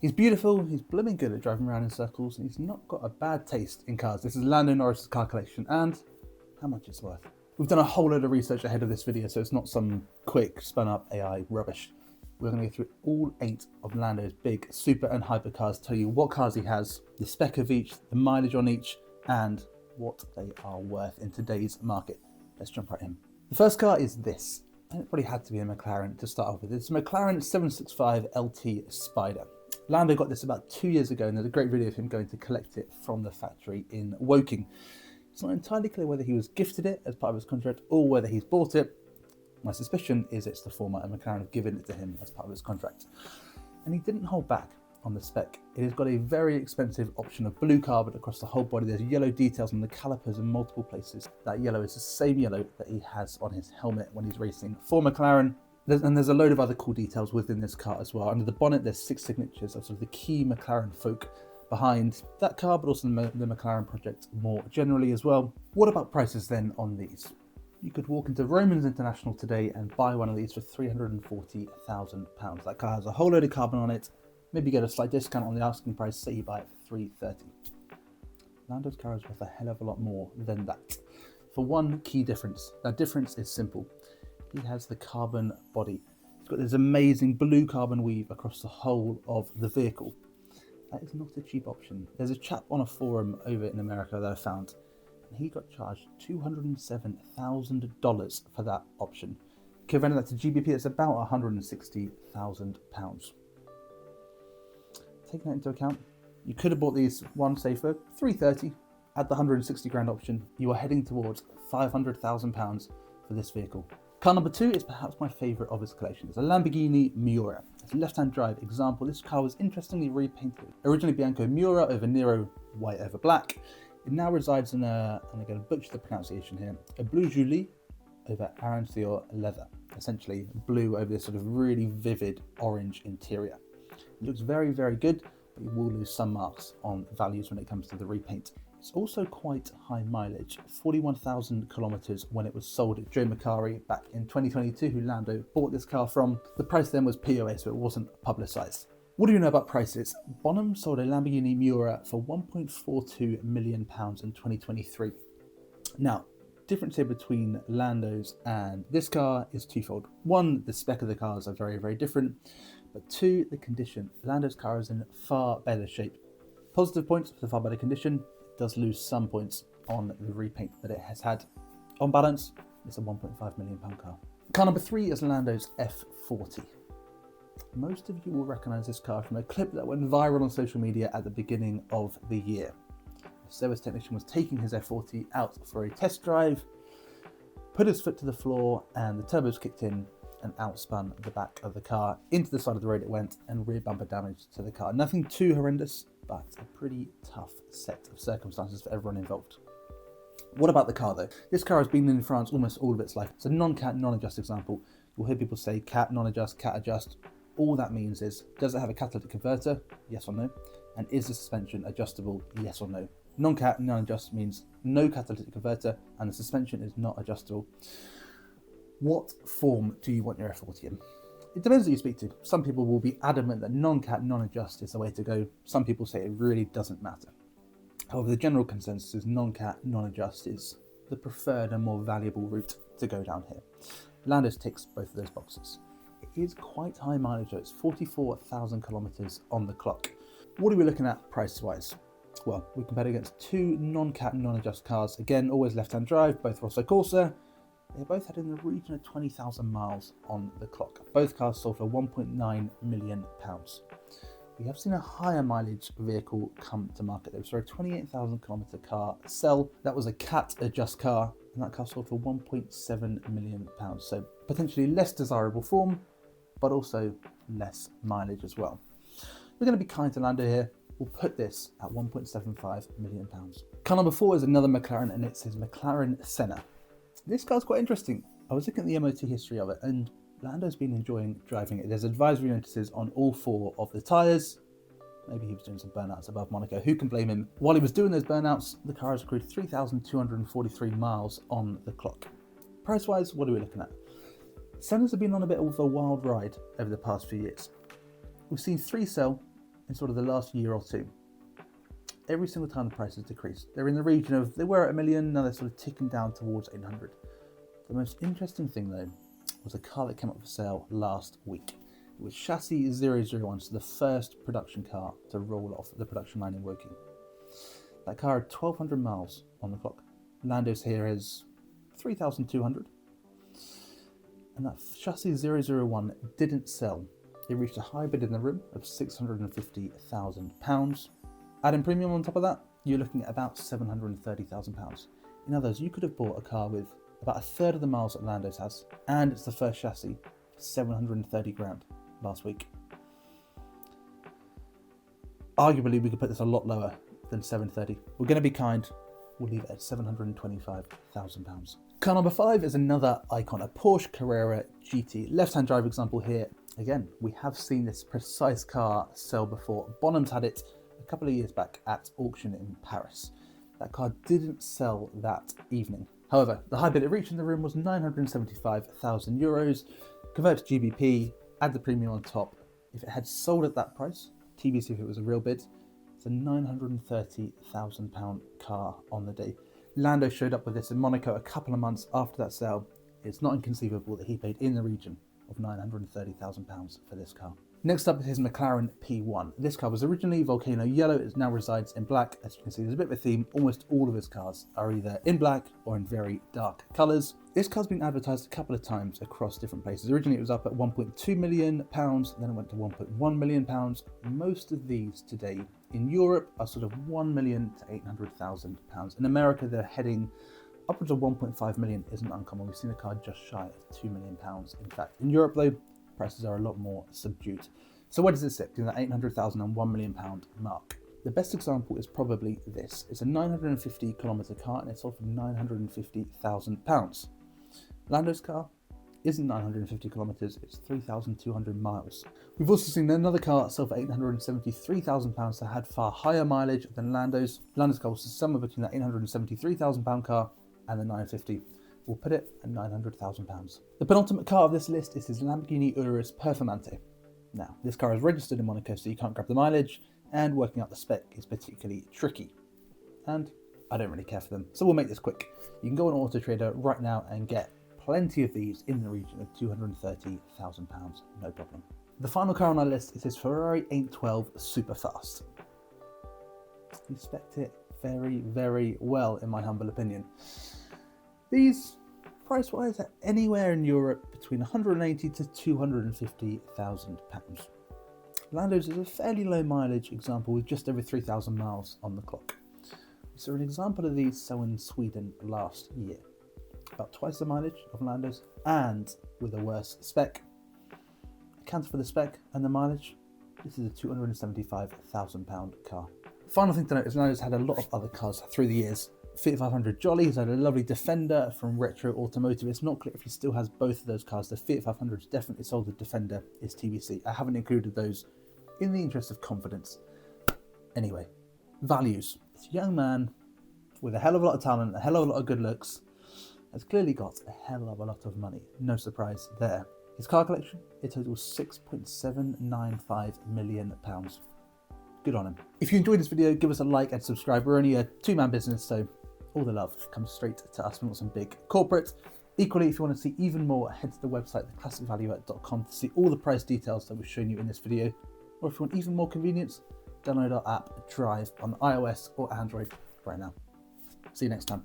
He's beautiful, he's blooming good at driving around in circles, and he's not got a bad taste in cars. This is Lando Norris' car collection and how much it's worth. We've done a whole load of research ahead of this video, so it's not some quick spun up AI rubbish. We're going to go through all 8 of Lando's big super and hyper cars, tell you what cars he has, the spec of each, the mileage on each, and what they are worth in today's market. Let's jump right in. The first car is this, and it probably had to be a McLaren to start off with. It's a McLaren 765 LT Spider. Lando got this about 2 years ago, and there's a great video of him going to collect it from the factory in Woking. It's not entirely clear whether he was gifted it as part of his contract or whether he's bought it. My suspicion is it's the former, and McLaren have given it to him as part of his contract. And he didn't hold back on the spec. It has got a very expensive option of blue carbon across the whole body. There's yellow details on the calipers in multiple places. That yellow is the same yellow that he has on his helmet when he's racing for McLaren. And there's a load of other cool details within this car as well. Under the bonnet, there's 6 signatures of sort of the key McLaren folk behind that car, but also the McLaren project more generally as well. What about prices then on these? You could walk into Romans International today and buy one of these for £340,000. That car has a whole load of carbon on it. Maybe get a slight discount on the asking price, say you buy it for £330,000. Lando's car is worth a hell of a lot more than that. For one key difference. That difference is simple. He has the carbon body. He's got this amazing blue carbon weave across the whole of the vehicle. That is not a cheap option. There's a chap on a forum over in America that I found, and he got charged $207,000 for that option. Converting that to GBP, it's about £160,000. Taking that into account, you could have bought these one, say, for $330,000. At the 160 grand option, you are heading towards £500,000 for this vehicle. Car number 2 is perhaps my favourite of his collection. It's a Lamborghini Miura. It's a left-hand drive example. This car was interestingly repainted. Originally Bianco Miura over Nero, white over black. It now resides in a, and I'm going to butcher the pronunciation here, a Blue Julie over Arancior leather. Essentially blue over this sort of really vivid orange interior. It looks very, very good, but you will lose some marks on values when it comes to the repaint. It's also quite high mileage, 41,000 kilometers when it was sold at Joe Macari back in 2022, who Lando bought this car from. The price then was POA, so it wasn't publicised. What do you know about prices? Bonham sold a Lamborghini Miura for £1.42 million in 2023. Now, difference here between Lando's and this car is twofold. One, the spec of the cars are very, very different, but 2, the condition. Lando's car is in far better shape. Positive points for the far better condition. Does lose some points on the repaint that it has had. On balance, it's a £1.5 million car. Car number 3 is Lando's F40. Most of you will recognise this car from a clip that went viral on social media at the beginning of the year. A service technician was taking his F40 out for a test drive, put his foot to the floor, and the turbos kicked in and outspun the back of the car. Into the side of the road it went, and rear bumper damage to the car. Nothing too horrendous, but a pretty tough set of circumstances for everyone involved. What about the car though? This car has been in France almost all of its life. It's a non-cat, non-adjust example. You'll hear people say cat, non-adjust, cat, adjust. All that means is, does it have a catalytic converter? Yes or no? And is the suspension adjustable? Yes or no? Non-cat, non-adjust means no catalytic converter and the suspension is not adjustable. What form do you want your F40 in? It depends who you speak to. Some people will be adamant that non-cat, non-adjust is the way to go. Some people say it really doesn't matter. However, the general consensus is non-cat, non-adjust is the preferred and more valuable route to go down here. Lando's ticks both of those boxes. It is quite high mileage though. It's 44,000 kilometers on the clock. What are we looking at price-wise? Well, we compared against 2 non-cat, non-adjust cars. Again, always left-hand drive, both Rosso Corsa. They both had in the region of 20,000 miles on the clock. Both cars sold for £1.9 million. We have seen a higher mileage vehicle come to market. There was a 28,000 kilometer car sell. That was a cat adjust car, and that car sold for £1.7 million. So potentially less desirable form, but also less mileage as well. We're going to be kind to Lando here. We'll put this at £1.75 million. Car number 4 is another McLaren, and it's his McLaren Senna. This car's quite interesting. I was looking at the MOT history of it, and Lando's been enjoying driving it. There's advisory notices on all 4 of the tyres. Maybe he was doing some burnouts above Monaco. Who can blame him? While he was doing those burnouts, the car has accrued 3,243 miles on the clock. Price-wise, what are we looking at? Sennas have been on a bit of a wild ride over the past few years. We've seen 3 sell, in sort of the last year or two, every single time the price has decreased. They're in the region of, they were at $1 million, now they're sort of ticking down towards 800. The most interesting thing though was a car that came up for sale last week. It was chassis 001, so the first production car to roll off the production line in Woking. That car had 1,200 miles on the clock. Lando's here is 3,200. And that chassis 001 didn't sell. It reached a high bid in the room of £650,000. Adding premium on top of that, you're looking at about £730,000. In other words, you could have bought a car with about a third of the miles that Lando's has, and it's the first chassis, 730 grand last week. Arguably, we could put this a lot lower than 730. We're going to be kind. We'll leave it at £725,000. Car number 5 is another icon, a Porsche Carrera GT. Left-hand drive example here. Again, we have seen this precise car sell before. Bonham's had it a couple of years back at auction in Paris. That car didn't sell that evening. However, the high bid it reached in the room was €975,000. Convert to GBP, add the premium on top. If it had sold at that price, TBC if it was a real bid, it's a £930,000 car on the day. Lando showed up with this in Monaco a couple of months after that sale. It's not inconceivable that he paid in the region of £930,000 for this car. Next up is his McLaren P1. This car was originally volcano yellow, it now resides in black. As you can see, there's a bit of a theme. Almost all of his cars are either in black or in very dark colours. This car's been advertised a couple of times across different places. Originally it was up at £1.2 million, then it went to £1.1 million. Most of these today in Europe are sort of £1 million to £800,000. In America, they're heading upwards of 1.5 million isn't uncommon. We've seen a car just shy of £2 million. In fact, in Europe though, prices are a lot more subdued. So where does it sit? Between that £800,000 and £1 million mark. The best example is probably this. It's a 950 kilometre car and it's sold for £950,000. Lando's car isn't 950 kilometres, it's 3,200 miles. We've also seen another car sell for £873,000 that had far higher mileage than Lando's. Lando's car was somewhere between that £873,000 car and the 950. We'll put it at £900,000. The penultimate car of this list is his Lamborghini Urus Performante. Now, this car is registered in Monaco, so you can't grab the mileage, and working out the spec is particularly tricky. And I don't really care for them, so we'll make this quick. You can go on Auto Trader right now and get plenty of these in the region of £230,000, no problem. The final car on our list is his Ferrari F40 Superfast. You spec'd it very, very well, in my humble opinion. These, price-wise, are anywhere in Europe between £180,000 to £250,000. Lando's is a fairly low mileage example with just over 3,000 miles on the clock. We saw an example of these sell in Sweden last year. About twice the mileage of Lando's and with a worse spec. Accounts for the spec and the mileage, this is a £275,000 car. Final thing to note is Lando's had a lot of other cars through the years. Fiat 500 Jolly, he's had a lovely Defender from Retro Automotive. It's not clear if he still has both of those cars. The Fiat 500 is definitely sold, the Defender is TBC. I haven't included those in the interest of confidence. Anyway, values. This young man with a hell of a lot of talent, a hell of a lot of good looks, has clearly got a hell of a lot of money. No surprise there. His car collection, it totals £6.795 million. Good on him. If you enjoyed this video, give us a like and subscribe. We're only a two-man business, so all the love comes straight to us. We're not some big corporate. Equally, if you want to see even more, head to the website, theclassicvaluer.com, to see all the price details that we've shown you in this video. Or if you want even more convenience, download our app Drive on iOS or Android right now. See you next time.